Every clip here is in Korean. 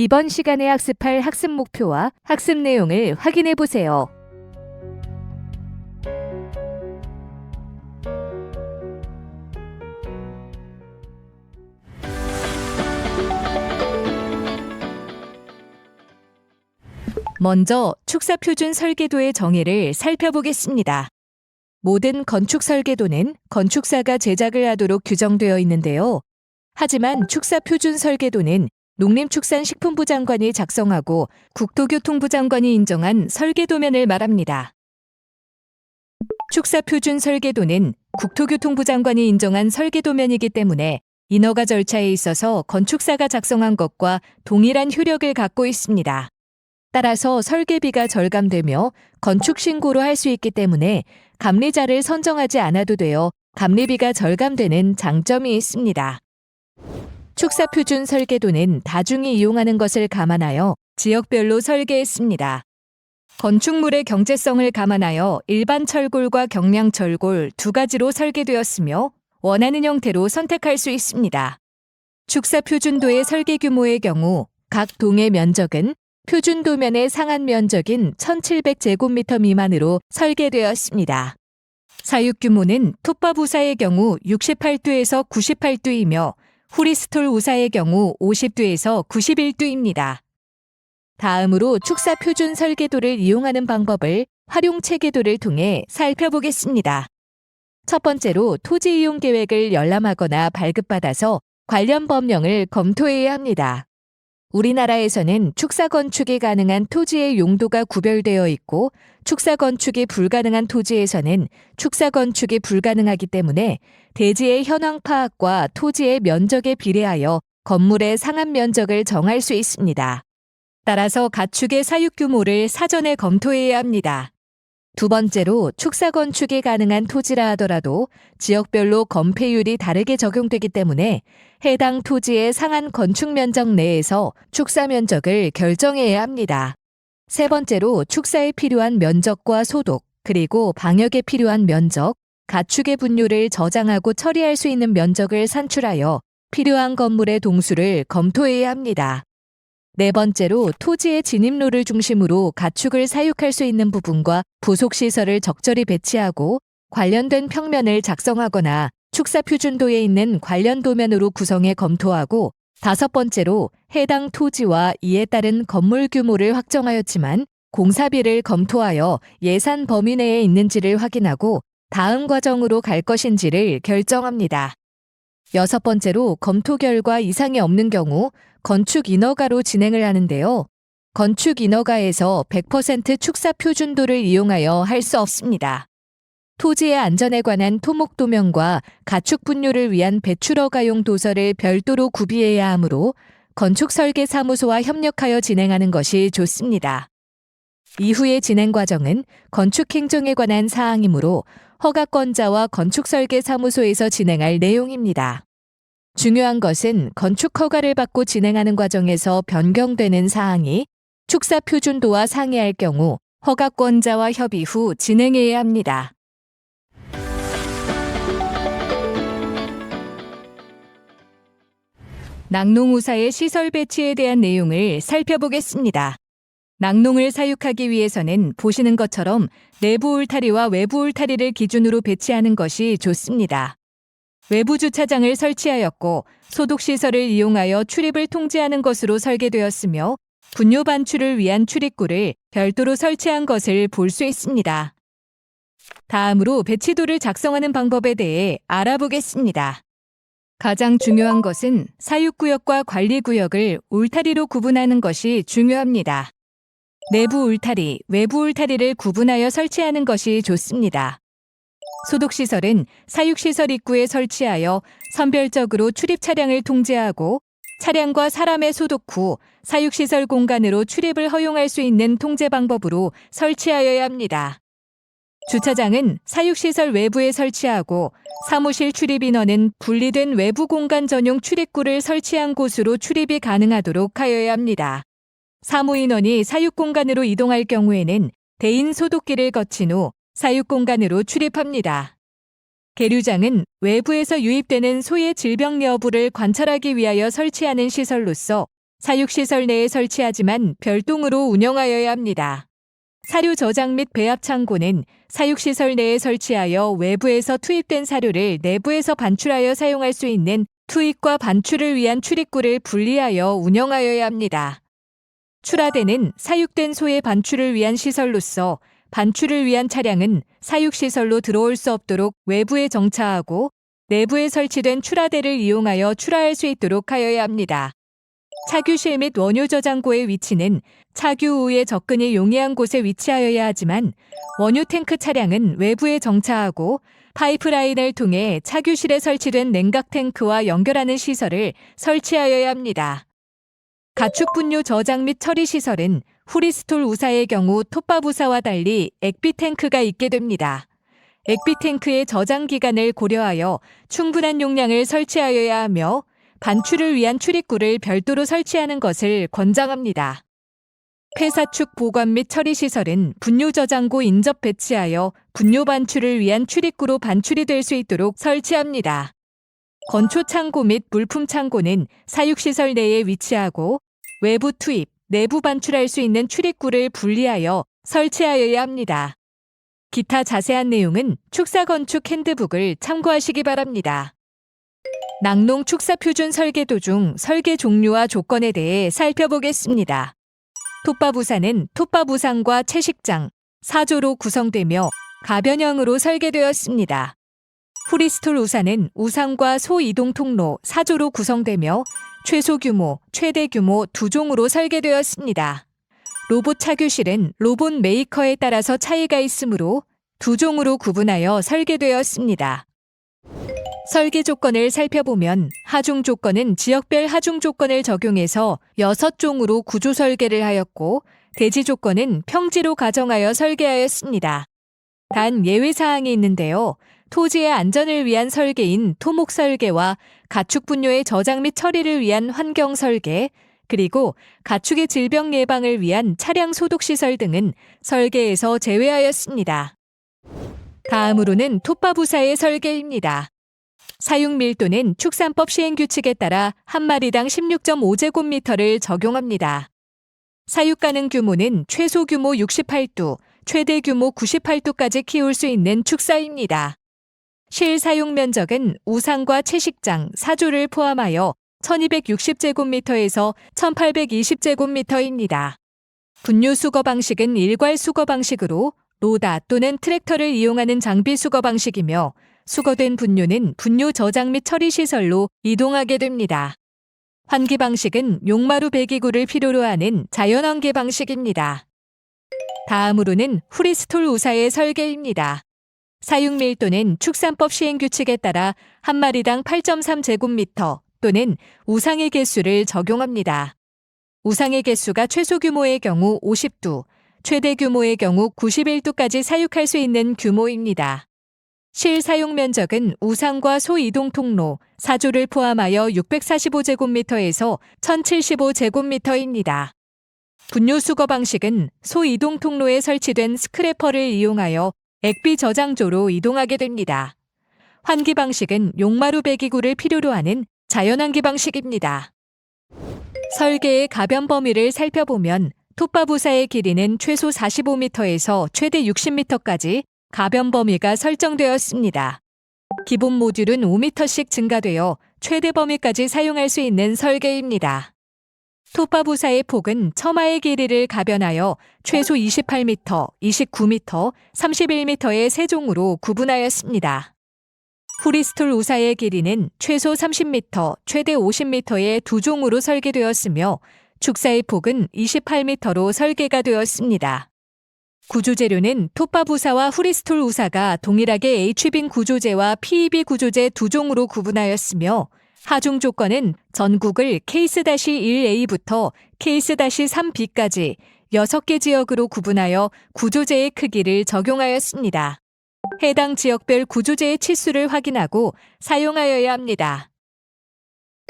이번 시간에 학습할 학습 목표와 학습 내용을 확인해 보세요. 먼저 축사표준 설계도의 정의를 살펴보겠습니다. 모든 건축 설계도는 건축사가 제작을 하도록 규정되어 있는데요. 하지만 축사표준 설계도는 농림축산식품부 장관이 작성하고 국토교통부 장관이 인정한 설계도면을 말합니다. 축사표준 설계도는 국토교통부 장관이 인정한 설계도면이기 때문에 인허가 절차에 있어서 건축사가 작성한 것과 동일한 효력을 갖고 있습니다. 따라서 설계비가 절감되며 건축 신고로 할 수 있기 때문에 감리자를 선정하지 않아도 되어 감리비가 절감되는 장점이 있습니다. 축사표준 설계도는 다중이 이용하는 것을 감안하여 지역별로 설계했습니다. 건축물의 경제성을 감안하여 일반 철골과 경량 철골 두 가지로 설계되었으며 원하는 형태로 선택할 수 있습니다. 축사표준도의 설계 규모의 경우 각 동의 면적은 표준도면의 상한 면적인 1700제곱미터 미만으로 설계되었습니다. 사육 규모는 톱밥 우사의 경우 68두에서 98두이며 후리스톨 우사의 경우 50두에서 91두입니다. 다음으로 축사표준 설계도를 이용하는 방법을 활용체계도를 통해 살펴보겠습니다. 첫 번째로 토지 이용 계획을 열람하거나 발급받아서 관련 법령을 검토해야 합니다. 우리나라에서는 축사 건축이 가능한 토지의 용도가 구별되어 있고 축사 건축이 불가능한 토지에서는 축사 건축이 불가능하기 때문에 대지의 현황 파악과 토지의 면적에 비례하여 건물의 상한 면적을 정할 수 있습니다. 따라서 가축의 사육 규모를 사전에 검토해야 합니다. 두 번째로 축사 건축이 가능한 토지라 하더라도 지역별로 건폐율이 다르게 적용되기 때문에 해당 토지의 상한 건축 면적 내에서 축사 면적을 결정해야 합니다. 세 번째로 축사에 필요한 면적과 소독, 그리고 방역에 필요한 면적, 가축의 분뇨를 저장하고 처리할 수 있는 면적을 산출하여 필요한 건물의 동수를 검토해야 합니다. 네 번째로 토지의 진입로를 중심으로 가축을 사육할 수 있는 부분과 부속시설을 적절히 배치하고 관련된 평면을 작성하거나 축사표준도에 있는 관련 도면으로 구성해 검토하고 다섯 번째로 해당 토지와 이에 따른 건물 규모를 확정하였지만 공사비를 검토하여 예산 범위 내에 있는지를 확인하고 다음 과정으로 갈 것인지를 결정합니다. 여섯 번째로 검토 결과 이상이 없는 경우 건축 인허가로 진행을 하는데요. 건축 인허가에서 100% 축사 표준도를 이용하여 할 수 없습니다. 토지의 안전에 관한 토목도면과 가축 분뇨를 위한 배출허가용 도서를 별도로 구비해야 하므로 건축설계사무소와 협력하여 진행하는 것이 좋습니다. 이후의 진행 과정은 건축행정에 관한 사항이므로 허가권자와 건축설계사무소에서 진행할 내용입니다. 중요한 것은 건축 허가를 받고 진행하는 과정에서 변경되는 사항이 축사 표준도와 상이할 경우 허가권자와 협의 후 진행해야 합니다. 낙농우사의 시설 배치에 대한 내용을 살펴보겠습니다. 낙농을 사육하기 위해서는 보시는 것처럼 내부 울타리와 외부 울타리를 기준으로 배치하는 것이 좋습니다. 외부 주차장을 설치하였고 소독시설을 이용하여 출입을 통제하는 것으로 설계되었으며 분뇨 반출을 위한 출입구를 별도로 설치한 것을 볼 수 있습니다. 다음으로 배치도를 작성하는 방법에 대해 알아보겠습니다. 가장 중요한 것은 사육구역과 관리구역을 울타리로 구분하는 것이 중요합니다. 내부 울타리, 외부 울타리를 구분하여 설치하는 것이 좋습니다. 소독시설은 사육시설 입구에 설치하여 선별적으로 출입 차량을 통제하고 차량과 사람의 소독 후 사육시설 공간으로 출입을 허용할 수 있는 통제 방법으로 설치하여야 합니다. 주차장은 사육시설 외부에 설치하고 사무실 출입 인원은 분리된 외부 공간 전용 출입구를 설치한 곳으로 출입이 가능하도록 하여야 합니다. 사무인원이 사육공간으로 이동할 경우에는 대인 소독기를 거친 후 사육공간으로 출입합니다. 계류장은 외부에서 유입되는 소의 질병 여부를 관찰하기 위하여 설치하는 시설로서 사육시설 내에 설치하지만 별도로 운영하여야 합니다. 사료 저장 및 배합 창고는 사육시설 내에 설치하여 외부에서 투입된 사료를 내부에서 반출하여 사용할 수 있는 투입과 반출을 위한 출입구를 분리하여 운영하여야 합니다. 출하대는 사육된 소의 반출을 위한 시설로서 반출을 위한 차량은 사육시설로 들어올 수 없도록 외부에 정차하고 내부에 설치된 출하대를 이용하여 출하할 수 있도록 하여야 합니다. 차규실 및 원유 저장고의 위치는 차규 우에 접근이 용이한 곳에 위치하여야 하지만 원유 탱크 차량은 외부에 정차하고 파이프라인을 통해 차규실에 설치된 냉각 탱크와 연결하는 시설을 설치하여야 합니다. 가축 분뇨 저장 및 처리 시설은 후리스톨 우사의 경우 톱밥 우사와 달리 액비 탱크가 있게 됩니다. 액비 탱크의 저장 기간을 고려하여 충분한 용량을 설치하여야 하며 반출을 위한 출입구를 별도로 설치하는 것을 권장합니다. 폐사축 보관 및 처리 시설은 분뇨 저장고 인접 배치하여 분뇨 반출을 위한 출입구로 반출이 될 수 있도록 설치합니다. 건초 창고 및 물품 창고는 사육시설 내에 위치하고 외부 투입, 내부 반출할 수 있는 출입구를 분리하여 설치하여야 합니다. 기타 자세한 내용은 축사건축 핸드북을 참고하시기 바랍니다. 낙농 축사표준 설계도 중 설계 종류와 조건에 대해 살펴보겠습니다. 톱밥우사는 톱밥우상과 채식장, 사조로 구성되며 가변형으로 설계되었습니다. 후리스톨 우사는 우상과 소 이동 통로, 사조로 구성되며 최소 규모, 최대 규모 두 종으로 설계되었습니다. 로봇 차규실은 로봇 메이커에 따라서 차이가 있으므로 두 종으로 구분하여 설계되었습니다. 설계 조건을 살펴보면 하중 조건은 지역별 하중 조건을 적용해서 6종으로 구조 설계를 하였고 대지 조건은 평지로 가정하여 설계하였습니다. 단 예외사항이 있는데요. 토지의 안전을 위한 설계인 토목 설계와 가축 분뇨의 저장 및 처리를 위한 환경 설계, 그리고 가축의 질병 예방을 위한 차량 소독 시설 등은 설계에서 제외하였습니다. 다음으로는 톱밥우사의 설계입니다. 사육 밀도는 축산법 시행규칙에 따라 한 마리당 16.5제곱미터를 적용합니다. 사육 가능 규모는 최소 규모 68두, 최대 규모 98두까지 키울 수 있는 축사입니다. 실 사육 면적은 우상과 채식장, 사조를 포함하여 1260제곱미터에서 1820제곱미터입니다. 분뇨 수거 방식은 일괄 수거 방식으로 로다 또는 트랙터를 이용하는 장비 수거 방식이며 수거된 분뇨는 분뇨 저장 및 처리 시설로 이동하게 됩니다. 환기 방식은 용마루 배기구를 필요로 하는 자연환기 방식입니다. 다음으로는 후리스톨 우사의 설계입니다. 사육 밀도는 축산법 시행규칙에 따라 한 마리당 8.3제곱미터 또는 우상의 개수를 적용합니다. 우상의 개수가 최소 규모의 경우 50두, 최대 규모의 경우 91두까지 사육할 수 있는 규모입니다. 실 사육 면적은 우상과 소 이동 통로, 사조를 포함하여 645제곱미터에서 1075제곱미터입니다. 분뇨 수거 방식은 소 이동 통로에 설치된 스크래퍼를 이용하여 액비 저장조로 이동하게 됩니다. 환기 방식은 용마루 배기구를 필요로 하는 자연환기 방식입니다. 설계의 가변 범위를 살펴보면 톱밥우사의 길이는 최소 45m에서 최대 60m까지 가변 범위가 설정되었습니다. 기본 모듈은 5m씩 증가되어 최대 범위까지 사용할 수 있는 설계입니다. 톱밥우사의 폭은 처마의 길이를 가변하여 최소 28m, 29m, 31m의 세 종으로 구분하였습니다. 후리스톨 우사의 길이는 최소 30m, 최대 50m의 두 종으로 설계되었으며 축사의 폭은 28m로 설계가 되었습니다. 구조재료는 톱밥우사와 후리스톨 우사가 동일하게 H빔 구조재와 PEB 구조재 두 종으로 구분하였으며 하중 조건은 전국을 케이스-1A부터 케이스-3B까지 6개 지역으로 구분하여 구조재의 크기를 적용하였습니다. 해당 지역별 구조재의 치수를 확인하고 사용하여야 합니다.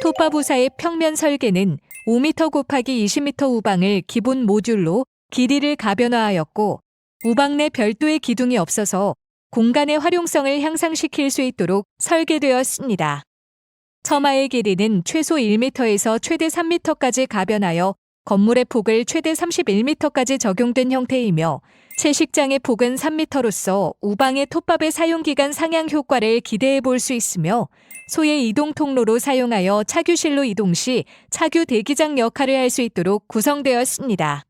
톱밥우사의 평면 설계는 5m 곱하기 20m 우방을 기본 모듈로 길이를 가변화하였고 우방 내 별도의 기둥이 없어서 공간의 활용성을 향상시킬 수 있도록 설계되었습니다. 처마의 길이는 최소 1m에서 최대 3m까지 가변하여 건물의 폭을 최대 31m까지 적용된 형태이며 채식장의 폭은 3m로서 우방의 톱밥의 사용기간 상향 효과를 기대해 볼 수 있으며 소의 이동 통로로 사용하여 차규실로 이동 시 차규 대기장 역할을 할 수 있도록 구성되었습니다.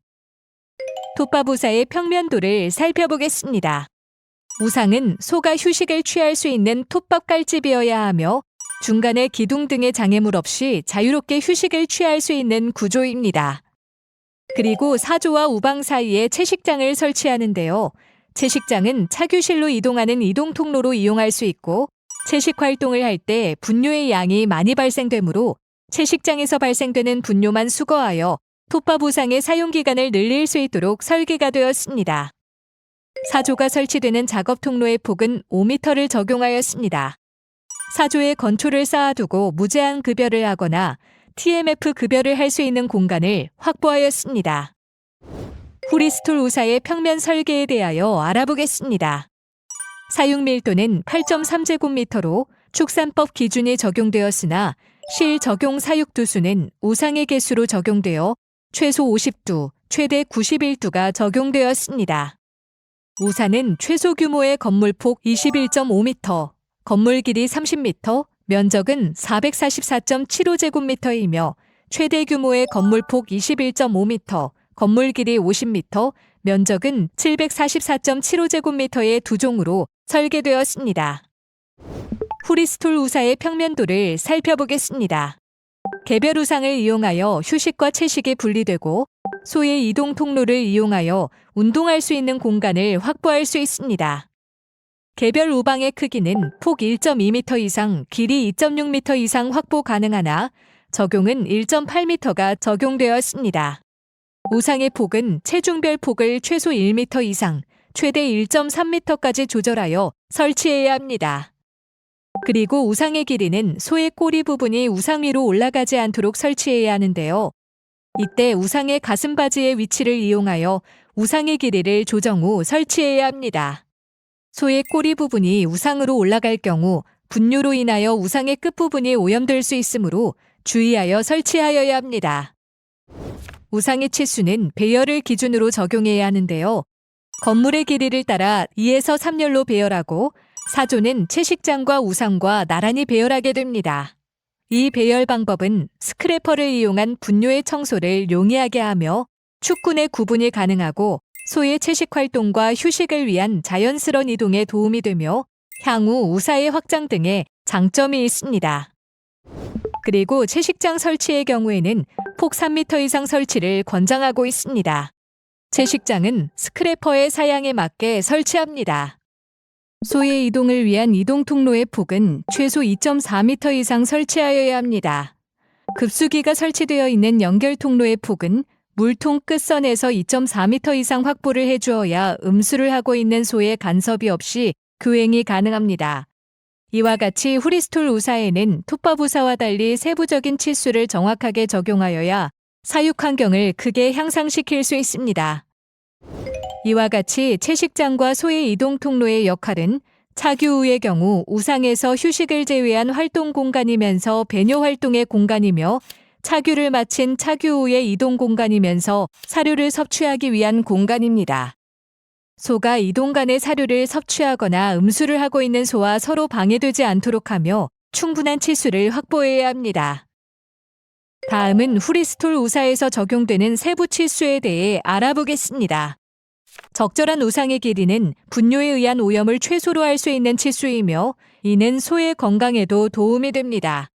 톱밥 우사의 평면도를 살펴보겠습니다. 우상은 소가 휴식을 취할 수 있는 톱밥 깔집이어야 하며 중간에 기둥 등의 장애물 없이 자유롭게 휴식을 취할 수 있는 구조입니다. 그리고 사조와 우방 사이에 채식장을 설치하는데요. 채식장은 차규실로 이동하는 이동 통로로 이용할 수 있고 채식 활동을 할 때 분뇨의 양이 많이 발생되므로 채식장에서 발생되는 분뇨만 수거하여 톱밥 우상의 사용기간을 늘릴 수 있도록 설계가 되었습니다. 사조가 설치되는 작업 통로의 폭은 5m를 적용하였습니다. 사조에 건초를 쌓아두고 무제한 급여를 하거나 TMF 급여를 할 수 있는 공간을 확보하였습니다. 후리스톨 우사의 평면 설계에 대하여 알아보겠습니다. 사용 밀도는 8.3제곱미터로 축산법 기준이 적용되었으나 실 적용 사육두수는 우상의 개수로 적용되어 최소 50두, 최대 91두가 적용되었습니다. 우사는 최소 규모의 건물폭 21.5m, 건물 길이 30m, 면적은 444.75제곱미터이며 최대 규모의 건물폭 21.5m, 건물 길이 50m, 면적은 744.75제곱미터의 두 종으로 설계되었습니다. 후리스톨 우사의 평면도를 살펴보겠습니다. 개별 우상을 이용하여 휴식과 채식이 분리되고 소의 이동 통로를 이용하여 운동할 수 있는 공간을 확보할 수 있습니다. 개별 우방의 크기는 폭 1.2m 이상, 길이 2.6m 이상 확보 가능하나 적용은 1.8m가 적용되었습니다. 우상의 폭은 체중별 폭을 최소 1m 이상, 최대 1.3m까지 조절하여 설치해야 합니다. 그리고 우상의 길이는 소의 꼬리 부분이 우상 위로 올라가지 않도록 설치해야 하는데요. 이때 우상의 가슴바지의 위치를 이용하여 우상의 길이를 조정 후 설치해야 합니다. 소의 꼬리 부분이 우상으로 올라갈 경우 분뇨로 인하여 우상의 끝부분이 오염될 수 있으므로 주의하여 설치하여야 합니다. 우상의 치수는 배열을 기준으로 적용해야 하는데요. 건물의 길이를 따라 2에서 3열로 배열하고 사조는 채식장과 우상과 나란히 배열하게 됩니다. 이 배열 방법은 스크래퍼를 이용한 분뇨의 청소를 용이하게 하며 축군의 구분이 가능하고 소의 채식 활동과 휴식을 위한 자연스러운 이동에 도움이 되며 향후 우사의 확장 등의 장점이 있습니다. 그리고 채식장 설치의 경우에는 폭 3m 이상 설치를 권장하고 있습니다. 채식장은 스크래퍼의 사양에 맞게 설치합니다. 소의 이동을 위한 이동 통로의 폭은 최소 2.4m 이상 설치하여야 합니다. 급수기가 설치되어 있는 연결 통로의 폭은 물통 끝선에서 2.4m 이상 확보를 해주어야 음수를 하고 있는 소의 간섭이 없이 교행이 가능합니다. 이와 같이 후리스톨 우사에는 톱밥 우사와 달리 세부적인 치수를 정확하게 적용하여야 사육 환경을 크게 향상시킬 수 있습니다. 이와 같이 채식장과 소의 이동 통로의 역할은 차규우의 경우 우상에서 휴식을 제외한 활동 공간이면서 배뇨 활동의 공간이며 차규를 마친 차규우의 이동 공간이면서 사료를 섭취하기 위한 공간입니다. 소가 이동 간의 사료를 섭취하거나 음수를 하고 있는 소와 서로 방해되지 않도록 하며 충분한 치수를 확보해야 합니다. 다음은 후리스톨 우사에서 적용되는 세부 치수에 대해 알아보겠습니다. 적절한 우상의 길이는 분뇨에 의한 오염을 최소로 할 수 있는 치수이며 이는 소의 건강에도 도움이 됩니다.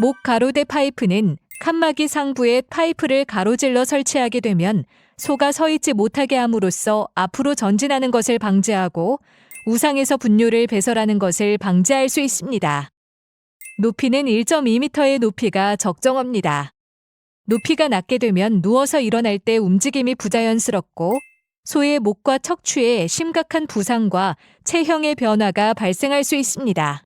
목 가로대 파이프는 칸막이 상부에 파이프를 가로질러 설치하게 되면 소가 서 있지 못하게 함으로써 앞으로 전진하는 것을 방지하고 우상에서 분뇨를 배설하는 것을 방지할 수 있습니다. 높이는 1.2m의 높이가 적정합니다. 높이가 낮게 되면 누워서 일어날 때 움직임이 부자연스럽고 소의 목과 척추에 심각한 부상과 체형의 변화가 발생할 수 있습니다.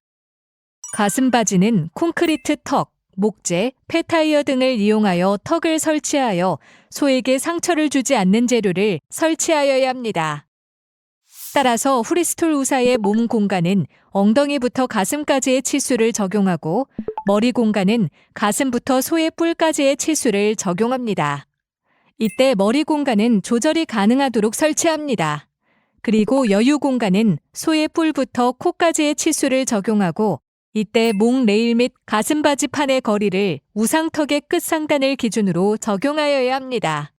가슴바지는 콘크리트 턱, 목재, 폐타이어 등을 이용하여 턱을 설치하여 소에게 상처를 주지 않는 재료를 설치하여야 합니다. 따라서 후리스톨 우사의 몸 공간은 엉덩이부터 가슴까지의 치수를 적용하고 머리 공간은 가슴부터 소의 뿔까지의 치수를 적용합니다. 이때 머리 공간은 조절이 가능하도록 설치합니다. 그리고 여유 공간은 소의 뿔부터 코까지의 치수를 적용하고 이때 목 레일 및 가슴바지판의 거리를 우상턱의 끝 상단을 기준으로 적용하여야 합니다.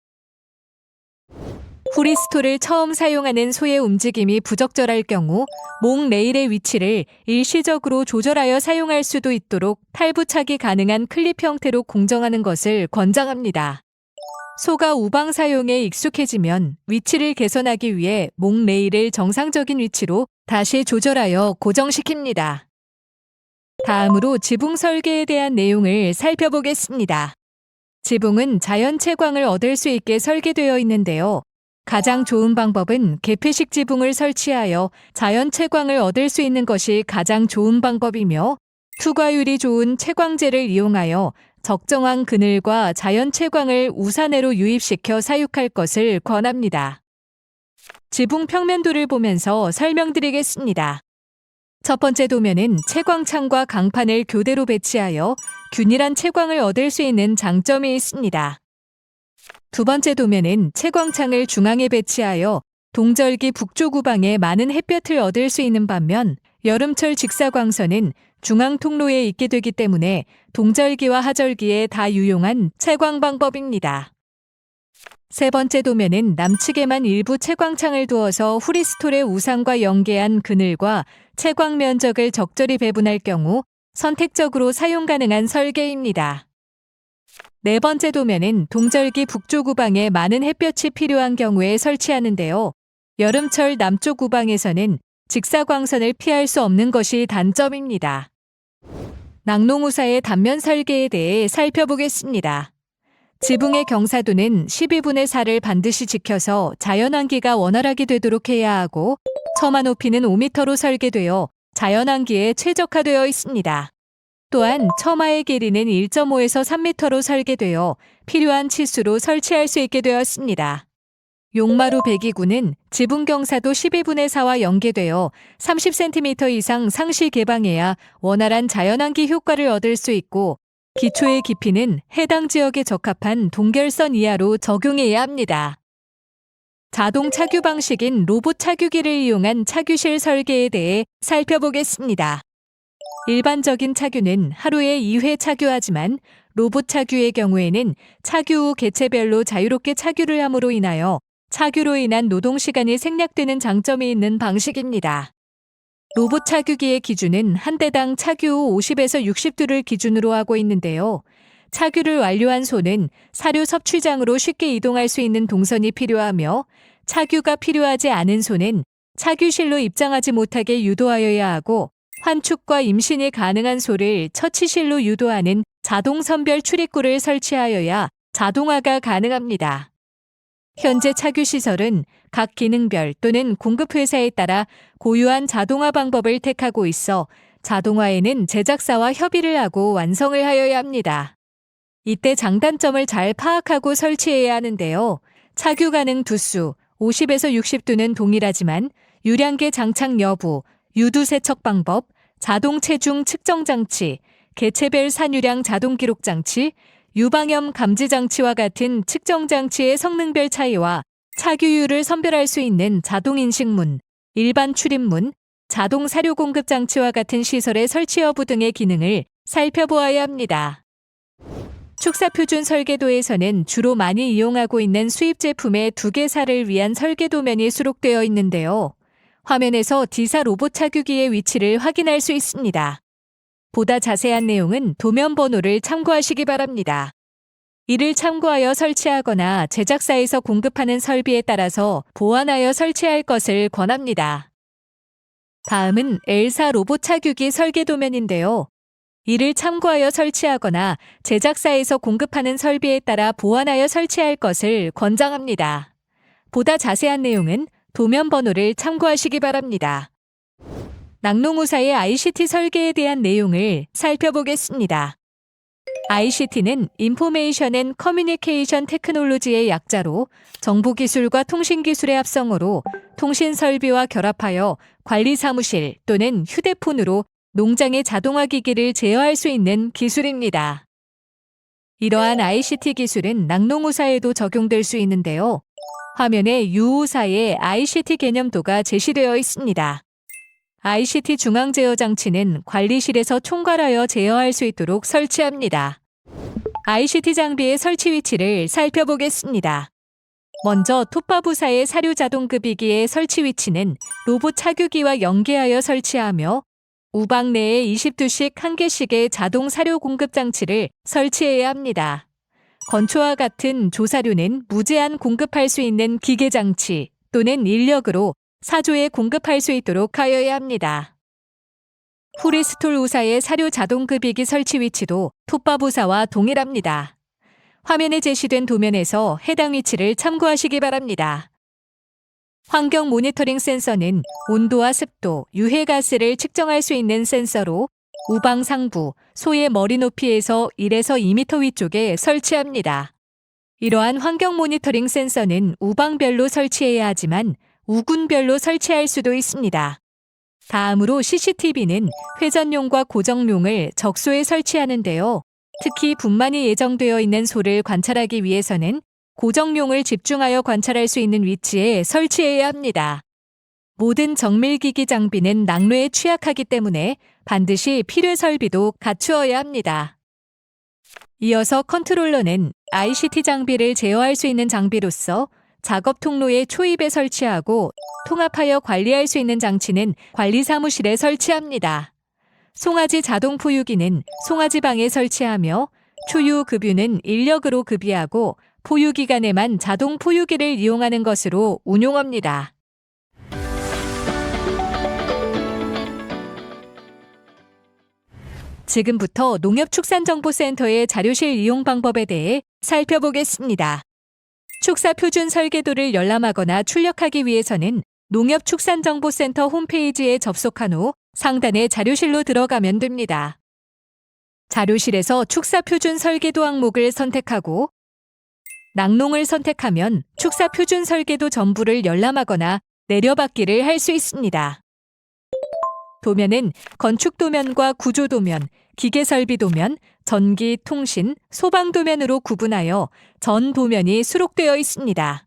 후리스토를 처음 사용하는 소의 움직임이 부적절할 경우 목 레일의 위치를 일시적으로 조절하여 사용할 수도 있도록 탈부착이 가능한 클립 형태로 공정하는 것을 권장합니다. 소가 우방 사용에 익숙해지면 위치를 개선하기 위해 목 레일을 정상적인 위치로 다시 조절하여 고정시킵니다. 다음으로 지붕 설계에 대한 내용을 살펴보겠습니다. 지붕은 자연 채광을 얻을 수 있게 설계되어 있는데요. 가장 좋은 방법은 개폐식 지붕을 설치하여 자연 채광을 얻을 수 있는 것이 가장 좋은 방법이며 투과율이 좋은 채광제를 이용하여 적정한 그늘과 자연 채광을 우산으로 유입시켜 사육할 것을 권합니다. 지붕 평면도를 보면서 설명드리겠습니다. 첫 번째 도면은 채광창과 강판을 교대로 배치하여 균일한 채광을 얻을 수 있는 장점이 있습니다. 두 번째 도면은 채광창을 중앙에 배치하여 동절기 북쪽 우방에 많은 햇볕을 얻을 수 있는 반면 여름철 직사광선은 중앙 통로에 있게 되기 때문에 동절기와 하절기에 다 유용한 채광 방법입니다. 세 번째 도면은 남측에만 일부 채광창을 두어서 후리스톨의 우상과 연계한 그늘과 채광 면적을 적절히 배분할 경우 선택적으로 사용 가능한 설계입니다. 네 번째 도면은 동절기 북쪽 우방에 많은 햇볕이 필요한 경우에 설치하는데요. 여름철 남쪽 우방에서는 직사광선을 피할 수 없는 것이 단점입니다. 낙농우사의 단면 설계에 대해 살펴보겠습니다. 지붕의 경사도는 12분의 4를 반드시 지켜서 자연환기가 원활하게 되도록 해야 하고 처마 높이는 5m로 설계되어 자연환기에 최적화되어 있습니다. 또한 처마의 길이는 1.5에서 3m로 설계되어 필요한 치수로 설치할 수 있게 되었습니다. 용마루 배기구는 지붕 경사도 12분의 4와 연계되어 30cm 이상 상시 개방해야 원활한 자연환기 효과를 얻을 수 있고 기초의 깊이는 해당 지역에 적합한 동결선 이하로 적용해야 합니다. 자동 착유 방식인 로봇 착유기를 이용한 착유실 설계에 대해 살펴보겠습니다. 일반적인 착유는 하루에 2회 착유하지만 로봇 착유의 경우에는 착유 후 개체별로 자유롭게 착유를 함으로 인하여 착유로 인한 노동시간이 생략되는 장점이 있는 방식입니다. 로봇 착유기의 기준은 한 대당 착유 후 50에서 60두를 기준으로 하고 있는데요. 착유를 완료한 소는 사료 섭취장으로 쉽게 이동할 수 있는 동선이 필요하며 착유가 필요하지 않은 소는 착유실로 입장하지 못하게 유도하여야 하고 환축과 임신이 가능한 소를 처치실로 유도하는 자동 선별 출입구를 설치하여야 자동화가 가능합니다. 현재 착유시설은 각 기능별 또는 공급회사에 따라 고유한 자동화 방법을 택하고 있어 자동화에는 제작사와 협의를 하고 완성을 하여야 합니다. 이때 장단점을 잘 파악하고 설치해야 하는데요. 착유 가능 두수 50에서 60두는 동일하지만 유량계 장착 여부, 유두 세척 방법, 자동 체중 측정 장치, 개체별 산유량 자동 기록 장치, 유방염 감지 장치와 같은 측정 장치의 성능별 차이와 착유율을 선별할 수 있는 자동 인식문, 일반 출입문, 자동 사료 공급 장치와 같은 시설의 설치 여부 등의 기능을 살펴보아야 합니다. 축사표준 설계도에서는 주로 많이 이용하고 있는 수입 제품의 2개사를 위한 설계도면이 수록되어 있는데요. 화면에서 D사 로봇 착유기의 위치를 확인할 수 있습니다. 보다 자세한 내용은 도면 번호를 참고하시기 바랍니다. 이를 참고하여 설치하거나 제작사에서 공급하는 설비에 따라서 보완하여 설치할 것을 권합니다. 다음은 L사 로봇 착유기 설계도면인데요. 이를 참고하여 설치하거나 제작사에서 공급하는 설비에 따라 보완하여 설치할 것을 권장합니다. 보다 자세한 내용은 도면 번호를 참고하시기 바랍니다. 낙농우사의 ICT 설계에 대한 내용을 살펴보겠습니다. ICT는 인포메이션 앤 커뮤니케이션 테크놀로지의 약자로 정보기술과 통신기술의 합성어로 통신 설비와 결합하여 관리 사무실 또는 휴대폰으로 농장의 자동화 기기를 제어할 수 있는 기술입니다. 이러한 ICT 기술은 낙농우사에도 적용될 수 있는데요. 화면에 유우사의 ICT 개념도가 제시되어 있습니다. ICT 중앙 제어 장치는 관리실에서 총괄하여 제어할 수 있도록 설치합니다. ICT 장비의 설치 위치를 살펴보겠습니다. 먼저 톱밥우사의 사료 자동급이기의 설치 위치는 로봇 차규기와 연계하여 설치하며 우방 내에 20두씩 1개씩의 자동 사료 공급 장치를 설치해야 합니다. 건초와 같은 조사료는 무제한 공급할 수 있는 기계 장치 또는 인력으로 사조에 공급할 수 있도록 하여야 합니다. 후리스톨 우사의 사료 자동급이기 설치 위치도 톱밥 우사와 동일합니다. 화면에 제시된 도면에서 해당 위치를 참고하시기 바랍니다. 환경 모니터링 센서는 온도와 습도, 유해가스를 측정할 수 있는 센서로 우방 상부, 소의 머리 높이에서 1에서 2m 위쪽에 설치합니다. 이러한 환경 모니터링 센서는 우방별로 설치해야 하지만 우군별로 설치할 수도 있습니다. 다음으로 CCTV는 회전용과 고정용을 적소에 설치하는데요. 특히 분만이 예정되어 있는 소를 관찰하기 위해서는 고정용을 집중하여 관찰할 수 있는 위치에 설치해야 합니다. 모든 정밀기기 장비는 낙뢰에 취약하기 때문에 반드시 필요 설비도 갖추어야 합니다. 이어서 컨트롤러는 ICT 장비를 제어할 수 있는 장비로서 작업 통로의 초입에 설치하고 통합하여 관리할 수 있는 장치는 관리사무실에 설치합니다. 송아지 자동 포유기는 송아지방에 설치하며 초유 급유는 인력으로 급유하고 포유 기간에만 자동 포유기를 이용하는 것으로 운용합니다. 지금부터 농협축산정보센터의 자료실 이용 방법에 대해 살펴보겠습니다. 축사 표준 설계도를 열람하거나 출력하기 위해서는 농협축산정보센터 홈페이지에 접속한 후 상단의 자료실로 들어가면 됩니다. 자료실에서 축사 표준 설계도 항목을 선택하고 낙농을 선택하면 축사 표준 설계도 전부를 열람하거나 내려받기를 할 수 있습니다. 도면은 건축 도면과 구조 도면, 기계 설비 도면, 전기, 통신, 소방 도면으로 구분하여 전 도면이 수록되어 있습니다.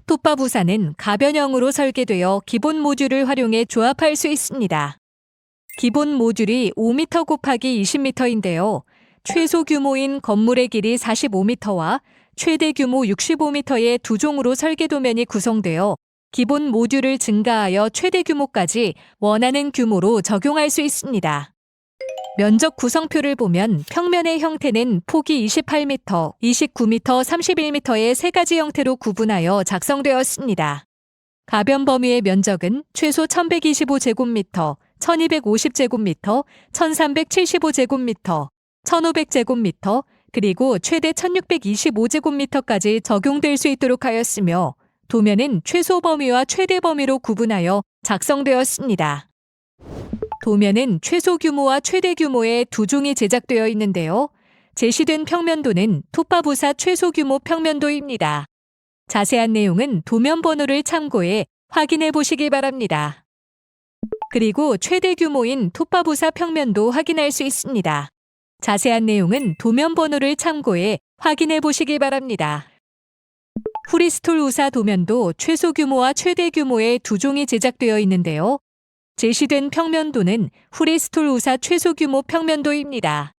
톱밥 우사는 가변형으로 설계되어 기본 모듈을 활용해 조합할 수 있습니다. 기본 모듈이 5m 곱하기 20m인데요. 최소 규모인 건물의 길이 45m와 최대 규모 65m의 두 종으로 설계 도면이 구성되어 기본 모듈을 증가하여 최대 규모까지 원하는 규모로 적용할 수 있습니다. 면적 구성표를 보면 평면의 형태는 폭이 28m, 29m, 31m의 세 가지 형태로 구분하여 작성되었습니다. 가변 범위의 면적은 최소 1125제곱미터, 1250제곱미터, 1375제곱미터, 1500제곱미터, 그리고 최대 1625제곱미터까지 적용될 수 있도록 하였으며 도면은 최소 범위와 최대 범위로 구분하여 작성되었습니다. 도면은 최소 규모와 최대 규모의 두 종이 제작되어 있는데요. 제시된 평면도는 톱밥 우사 최소 규모 평면도입니다. 자세한 내용은 도면 번호를 참고해 확인해 보시기 바랍니다. 그리고 최대 규모인 톱밥 우사 평면도 확인할 수 있습니다. 자세한 내용은 도면 번호를 참고해 확인해 보시기 바랍니다. 후리스톨 우사 도면도 최소 규모와 최대 규모의 두 종이 제작되어 있는데요. 제시된 평면도는 후리스톨 우사 최소 규모 평면도입니다.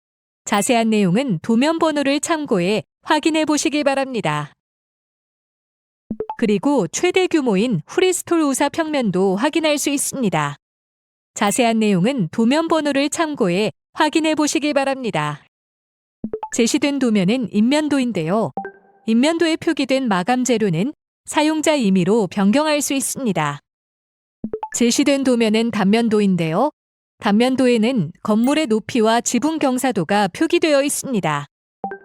자세한 내용은 도면 번호를 참고해 확인해 보시기 바랍니다. 그리고 최대 규모인 후리스톨 우사 평면도 확인할 수 있습니다. 자세한 내용은 도면 번호를 참고해 확인해 보시기 바랍니다. 제시된 도면은 인면도인데요. 인면도에 표기된 마감 재료는 사용자 임의로 변경할 수 있습니다. 제시된 도면은 단면도인데요. 단면도에는 건물의 높이와 지붕 경사도가 표기되어 있습니다.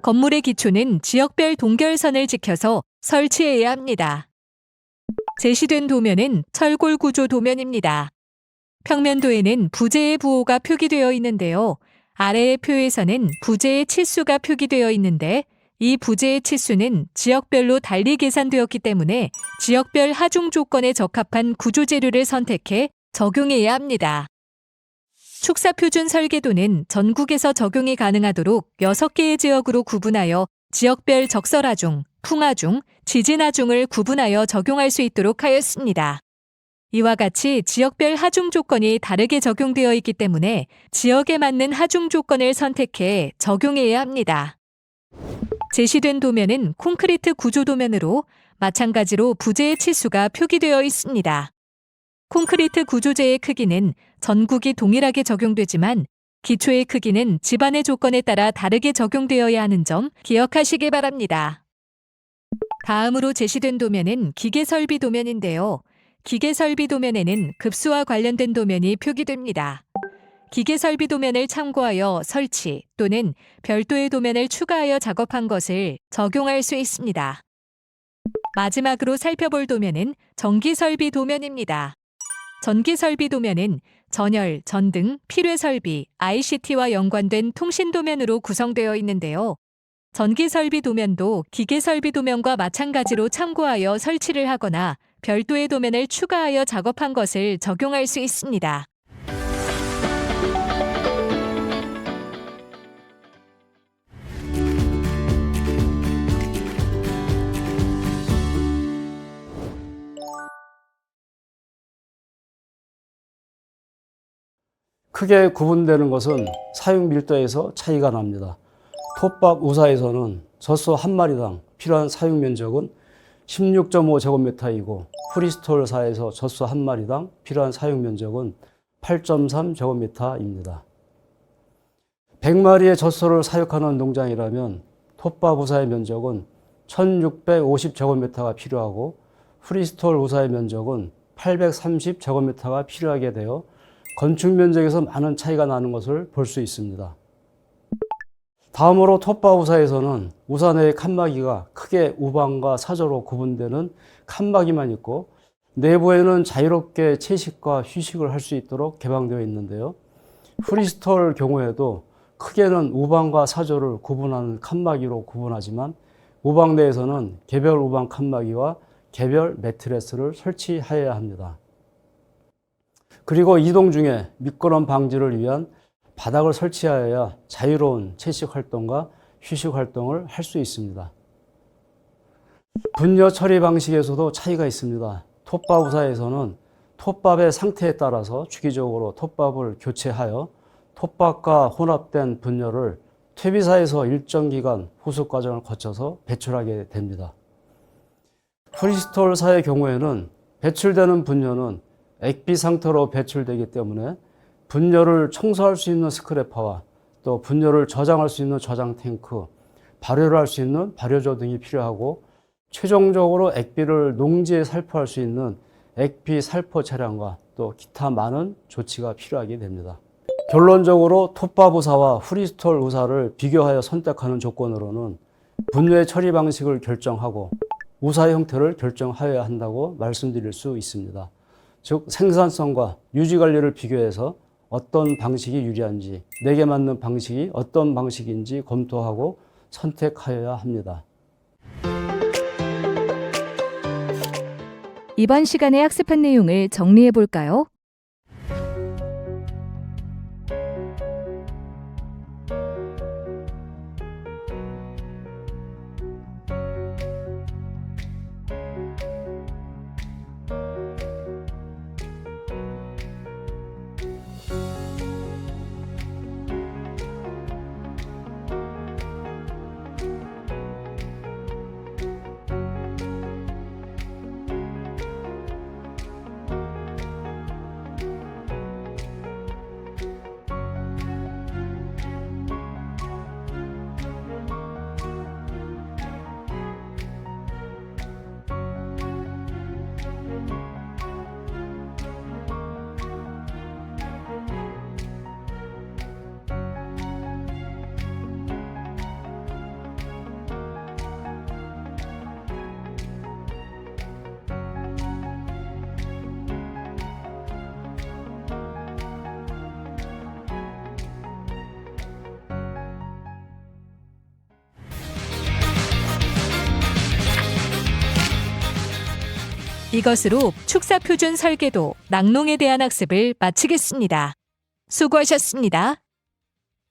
건물의 기초는 지역별 동결선을 지켜서 설치해야 합니다. 제시된 도면은 철골 구조 도면입니다. 평면도에는 부재의 부호가 표기되어 있는데요. 아래의 표에서는 부재의 치수가 표기되어 있는데 이 부재의 치수는 지역별로 달리 계산되었기 때문에 지역별 하중 조건에 적합한 구조 재료를 선택해 적용해야 합니다. 축사표준 설계도는 전국에서 적용이 가능하도록 6개의 지역으로 구분하여 지역별 적설하중, 풍하중, 지진하중을 구분하여 적용할 수 있도록 하였습니다. 이와 같이 지역별 하중 조건이 다르게 적용되어 있기 때문에 지역에 맞는 하중 조건을 선택해 적용해야 합니다. 제시된 도면은 콘크리트 구조 도면으로 마찬가지로 부재의 치수가 표기되어 있습니다. 콘크리트 구조재의 크기는 전국이 동일하게 적용되지만 기초의 크기는 집안의 조건에 따라 다르게 적용되어야 하는 점 기억하시기 바랍니다. 다음으로 제시된 도면은 기계설비 도면인데요. 기계설비 도면에는 급수와 관련된 도면이 표기됩니다. 기계설비 도면을 참고하여 설치 또는 별도의 도면을 추가하여 작업한 것을 적용할 수 있습니다. 마지막으로 살펴볼 도면은 전기설비 도면입니다. 전기설비 도면은 전열, 전등, 필외설비, ICT와 연관된 통신 도면으로 구성되어 있는데요. 전기설비 도면도 기계설비 도면과 마찬가지로 참고하여 설치를 하거나 별도의 도면을 추가하여 작업한 것을 적용할 수 있습니다. 크게 구분되는 것은 사용 밀도에서 차이가 납니다. 톱밥 우사에서는 젖소 한 마리당 필요한 사용 면적은 16.5제곱미터이고 프리스톨사에서 젖소 한 마리당 필요한 사용 면적은 8.3제곱미터입니다. 100마리의 젖소를 사육하는 농장이라면 톱밥 우사의 면적은 1650제곱미터가 필요하고 프리스톨 우사의 면적은 830제곱미터가 필요하게 되어 건축 면적에서 많은 차이가 나는 것을 볼 수 있습니다. 다음으로 톱밥 우사에서는 우사 내의 칸막이가 크게 우방과 사조로 구분되는 칸막이만 있고 내부에는 자유롭게 채식과 휴식을 할 수 있도록 개방되어 있는데요. 프리스톨 경우에도 크게는 우방과 사조를 구분하는 칸막이로 구분하지만 우방 내에서는 개별 우방 칸막이와 개별 매트레스를 설치하여야 합니다. 그리고 이동 중에 미끄럼 방지를 위한 바닥을 설치하여야 자유로운 채식 활동과 휴식 활동을 할 수 있습니다. 분뇨 처리 방식에서도 차이가 있습니다. 톱밥 우사에서는 톱밥의 상태에 따라서 주기적으로 톱밥을 교체하여 톱밥과 혼합된 분뇨를 퇴비사에서 일정 기간 후숙 과정을 거쳐서 배출하게 됩니다. 프리스톨사의 경우에는 배출되는 분뇨는 액비 상태로 배출되기 때문에 분뇨를 청소할 수 있는 스크래퍼와 또 분뇨를 저장할 수 있는 저장 탱크, 발효를 할 수 있는 발효조 등이 필요하고 최종적으로 액비를 농지에 살포할 수 있는 액비 살포 차량과 또 기타 많은 조치가 필요하게 됩니다. 결론적으로 톱밥 우사와 프리스톨 우사를 비교하여 선택하는 조건으로는 분뇨의 처리 방식을 결정하고 우사 형태를 결정하여야 한다고 말씀드릴 수 있습니다. 즉 생산성과 유지관리를 비교해서 어떤 방식이 유리한지, 내게 맞는 방식이 어떤 방식인지 검토하고 선택하여야 합니다. 이번 시간에 학습한 내용을 정리해 볼까요? 이것으로 축사표준 설계도, 낙농에 대한 학습을 마치겠습니다. 수고하셨습니다.